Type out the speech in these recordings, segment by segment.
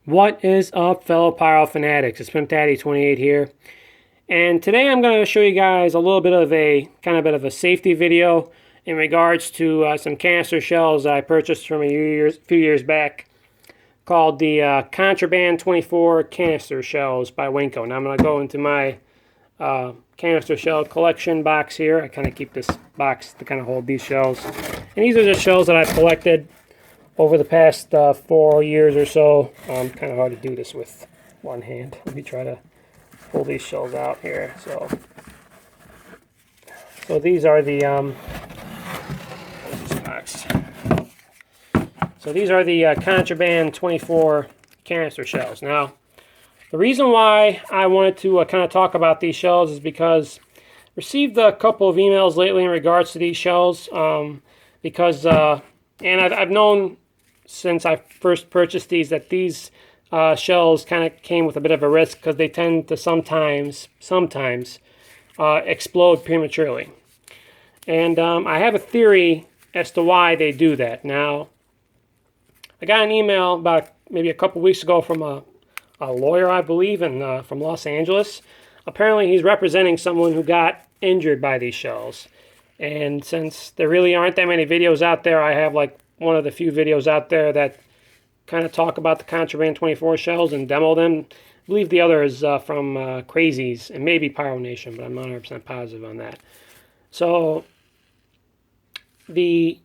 What is up, fellow pyro fanatics? It's Pimp Daddy 28 here, and today I'm going to show you guys a little bit of a safety video in regards to some canister shells I purchased from a few years back, called the Contraband 24 canister shells by Winco. Now I'm going to go into my canister shell collection box here. I kind of keep this box to kind of hold these shells, and these are the shells that I've collected over the past 4 years or so. Kind of hard to do this with one hand. Let me try to pull these shells out here. So these are the these are the Contraband 24 canister shells. Now, the reason why I wanted to kind of talk about these shells is because I received a couple of emails lately in regards to these shells, and I've known since I first purchased these that these shells kind of came with a bit of a risk, because they tend to sometimes explode prematurely. And I have a theory as to why they do that. Now, I got an email about maybe a couple weeks ago from a lawyer, I believe, from Los Angeles. Apparently he's representing someone who got injured by these shells. And since there really aren't that many videos out there, I have like one of the few videos out there that kind of talk about the Contraband 24 shells and demo them. I believe the other is from Crazies and maybe Pyro Nation, but I'm not 100% positive on that. So the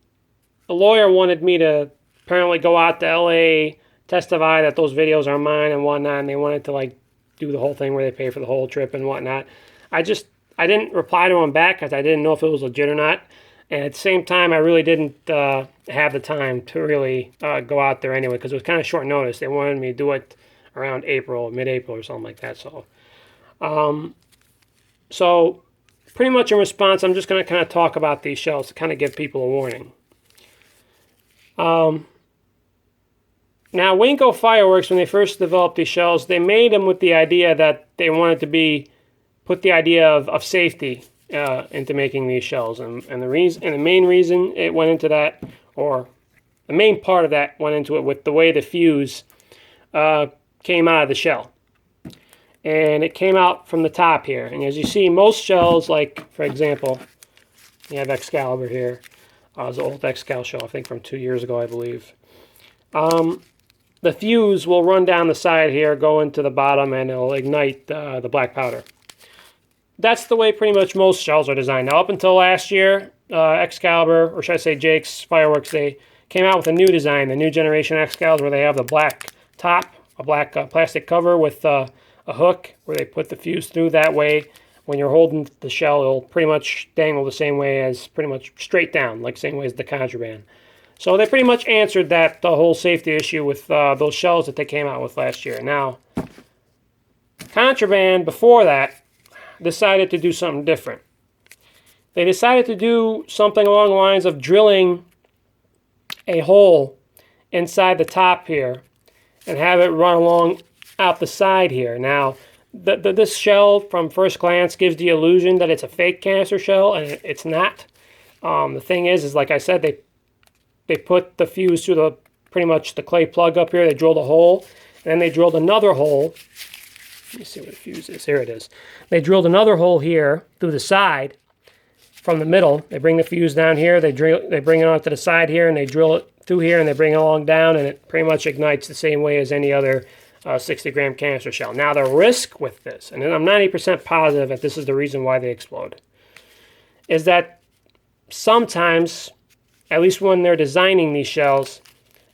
lawyer wanted me to apparently go out to LA, testify that those videos are mine and whatnot, and they wanted to like do the whole thing where they pay for the whole trip and whatnot. I didn't reply to him back because I didn't know if it was legit or not. And at the same time, I really didn't have the time to really go out there anyway, because it was kind of short notice. They wanted me to do it around April, mid-April or something like that. So pretty much in response, I'm just going to kind of talk about these shells to kind of give people a warning. Now, Winco Fireworks, when they first developed these shells, they made them with the idea that they wanted to put the idea of safety into making these shells, and the main reason it went into that, or the main part of that went into it with the way the fuse came out of the shell. And it came out from the top here. And as you see, most shells, like for example, you have Excalibur here. It was an old Excalibur shell, I think from 2 years ago, I believe. The fuse will run down the side here, go into the bottom, and it'll ignite the black powder. That's the way pretty much most shells are designed. Now, up until last year, Excalibur, or should I say Jake's Fireworks, they came out with a new design, the new generation Excalibur, where they have the black top, a black plastic cover with a hook where they put the fuse through. That way, when you're holding the shell, it'll pretty much dangle the same way as, pretty much straight down, like same way as the Contraband. So they pretty much answered the whole safety issue with those shells that they came out with last year. Now, Contraband, before that, decided to do something different. They decided to do something along the lines of drilling a hole inside the top here and have it run along out the side here. Now, this shell, from first glance, gives the illusion that it's a fake canister shell, and it's not. The thing is like I said, they put the fuse through pretty much the clay plug up here. They drilled a hole, and then they drilled another hole. Let me see where the fuse is. Here it is. They drilled another hole here through the side from the middle. They bring the fuse down here. They bring it onto the side here, and they drill it through here, and they bring it along down, and it pretty much ignites the same way as any other 60-gram canister shell. Now, the risk with this, and I'm 90% positive that this is the reason why they explode, is that sometimes, at least when they're designing these shells,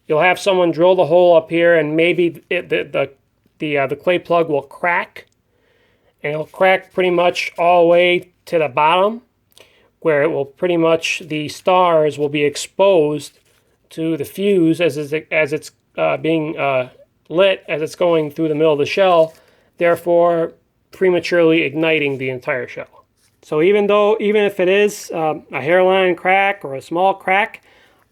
you'll have someone drill the hole up here, and maybe the clay plug will crack, and it'll crack pretty much all the way to the bottom, where it will pretty much, the stars will be exposed to the fuse as it's being lit, as it's going through the middle of the shell, therefore prematurely igniting the entire shell. So even if it is a hairline crack or a small crack,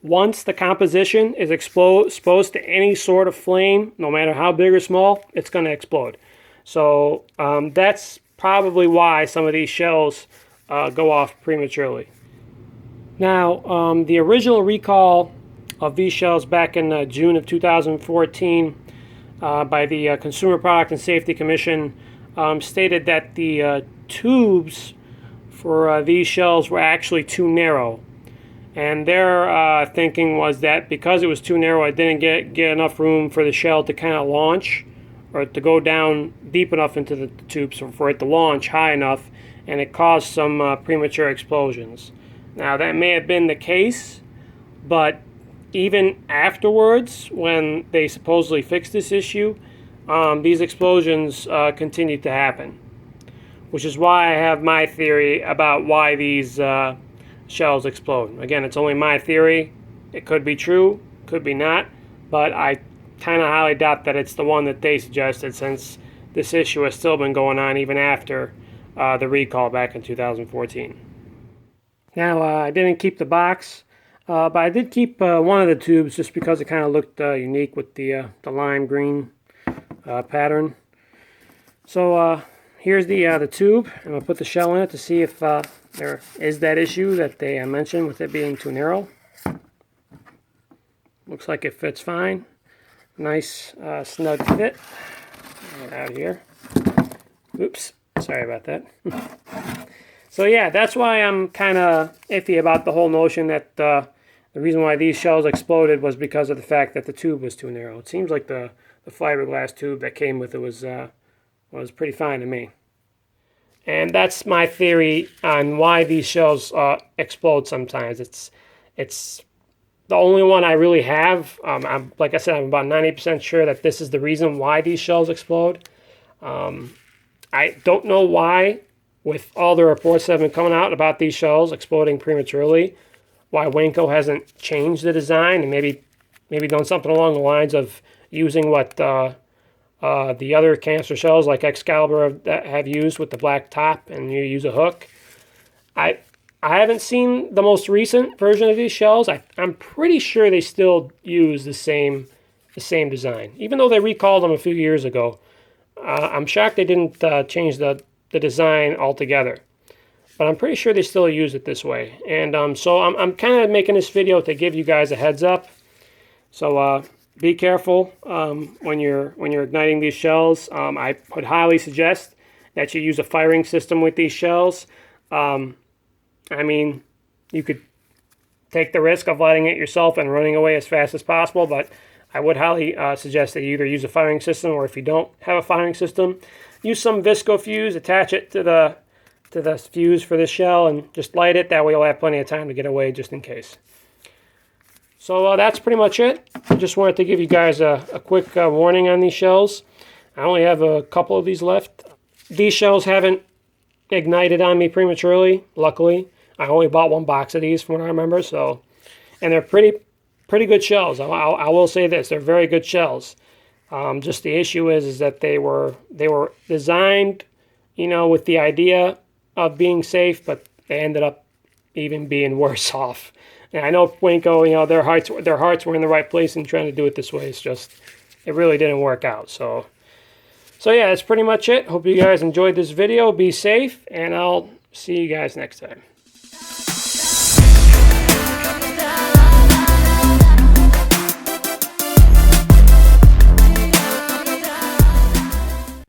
once the composition is exposed to any sort of flame, no matter how big or small, it's going to explode. So that's probably why some of these shells go off prematurely. Now, the original recall of these shells back in June of 2014 by the Consumer Product and Safety Commission stated that the tubes for these shells were actually too narrow. And their thinking was that because it was too narrow, it didn't get enough room for the shell to kind of launch, or to go down deep enough into the tubes for it to launch high enough, and it caused some premature explosions. Now that may have been the case, but even afterwards, when they supposedly fixed this issue, these explosions continued to happen, which is why I have my theory about why these shells explode. Again, it's only my theory. It could be true, could be not, but I kind of highly doubt that it's the one that they suggested, since this issue has still been going on even after the recall back in 2014. Now, I didn't keep the box, but I did keep one of the tubes just because it kind of looked unique with the lime green pattern. So here's the tube, and I'll put the shell in it to see if there is that issue that they mentioned with it being too narrow. Looks like it fits fine. Nice snug fit. Get out of here. Oops, sorry about that. So yeah, that's why I'm kind of iffy about the whole notion that the reason why these shells exploded was because of the fact that the tube was too narrow. It seems like the fiberglass tube that came with it was pretty fine to me. And that's my theory on why these shells explode sometimes. It's the only one I really have. Like I said, I'm about 90% sure that this is the reason why these shells explode. I don't know why, with all the reports that have been coming out about these shells exploding prematurely, why Winco hasn't changed the design and maybe done something along the lines of using what the other canister shells like Excalibur have used with the black top, and you use a hook. I haven't seen the most recent version of these shells. I'm pretty sure they still use the same design, even though they recalled them a few years ago. I'm shocked they didn't change the design altogether, but I'm pretty sure they still use it this way. And so I'm kind of making this video to give you guys a heads up. So be careful when you're igniting these shells. I would highly suggest that you use a firing system with these shells. I mean, you could take the risk of lighting it yourself and running away as fast as possible, but I would highly suggest that you either use a firing system, or if you don't have a firing system, use some visco fuse, attach it to the fuse for the shell, and just light it. That way you'll have plenty of time to get away just in case. So that's pretty much it. I just wanted to give you guys a quick warning on these shells. I only have a couple of these left. These shells haven't ignited on me prematurely, luckily. I only bought one box of these from what I remember, so, and they're pretty good shells. I will say this, they're very good shells. Just the issue is that they were designed, with the idea of being safe, but they ended up even being worse off. And I know Winco, their hearts were in the right place in trying to do it this way. It's just, it really didn't work out. So yeah, that's pretty much it. Hope you guys enjoyed this video. Be safe, and I'll see you guys next time.